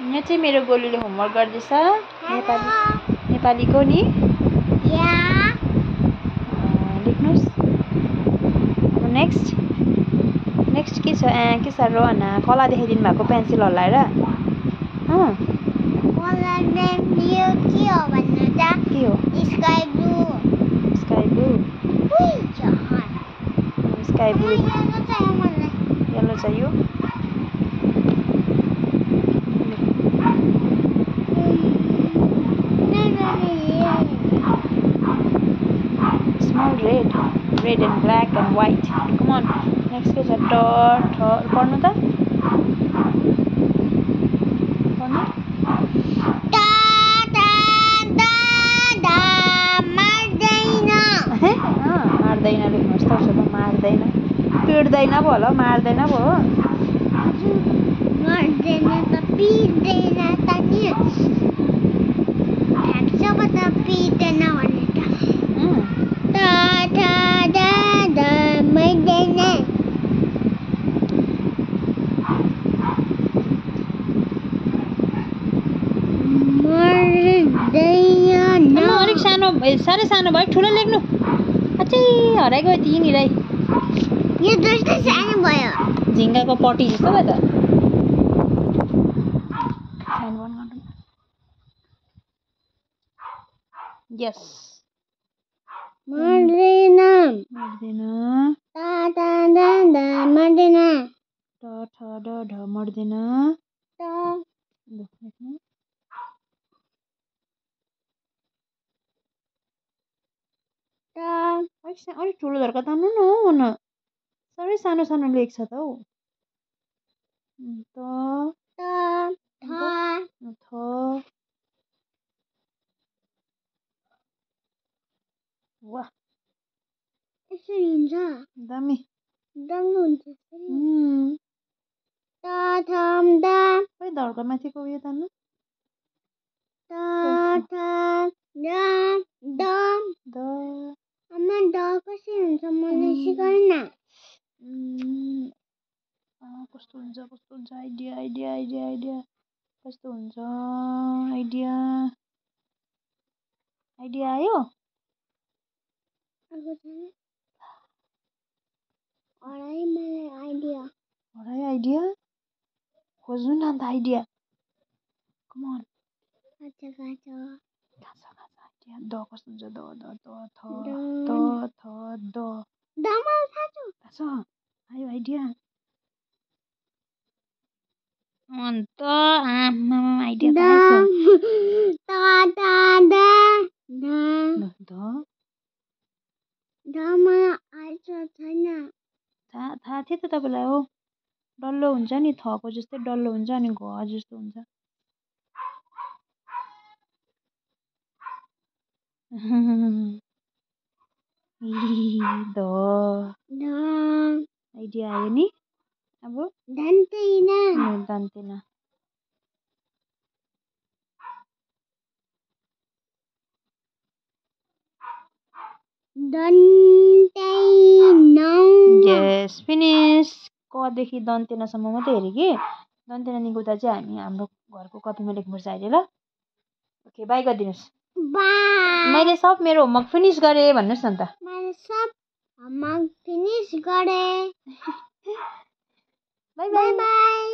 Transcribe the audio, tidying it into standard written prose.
यहाँ चाहिँ मेरो गोलुले होमवर्क गर्दैछ नेपालीको नि लेख्नुस्। अब नेक्स्ट के छ रोहना कला देखाइदिनु भएको पेन्सिल हल्लाएर के हो भन्नु त के हो स्काई ब्लू येलो चाहियो small red and black and white. Come on. Next के छ पढ्नु त पढ्नु मार्दैन लेख्नुहोस् त उसो त मार्दैन पिट्दैन पो होला मार्दैन पो हो मार्दैन त पिट्दैन त नि फ्याक्छ पो त पिट्दैन भने मार्दैन अलिक सानो साह्रै सानो भयो ठुलो लेख्नु अझै हराइगयो यहीँनिरै यो जस्तै सानो भयो झिङ्गाको पटी जस्तो भयो त यस मार्दैन मर्दैन मार्दैन ट ठ ड ढ मर्दैन अलिक ठुलो धर्का तान्नु न हौ न साह्रै सानो सानो लेख्छ त हौ थ वाह यसरी हुन्छ दामी हुन्छ खै धर्का माथिको उयो तान्नु आमा ड कसरी हुन्छ मलाई सिकाउ न कस्तो हुन्छ आइडिया कस्तो हुन्छ आइडिया आयो आइडिया खोज्नु न अन्त idea come on idea the कस्तो हुन्छ द आयो आइडिया अन्त आमा आइडिया थाहा थियो त तपाईँलाई हो डल्लो हुन्छ नि थको जस्तै डल्लो हुन्छ अनि घ जस्तो हुन्छ द आइडिया आयो नि अब जान्दैन यस फिनिस क देखि दन्तेनासम्म मात्रै हेरेँ कि दन्तेना निगुदा चाहिँ हाम्रो घरको कपीमा लेख्नुपर्छ अहिले ल ओके बाई गरिदिनुहोस् मैले सब मेरो होमवर्क फिनिस गरेँ भन्नुहोस् न त फिनिस गरे बाई बाई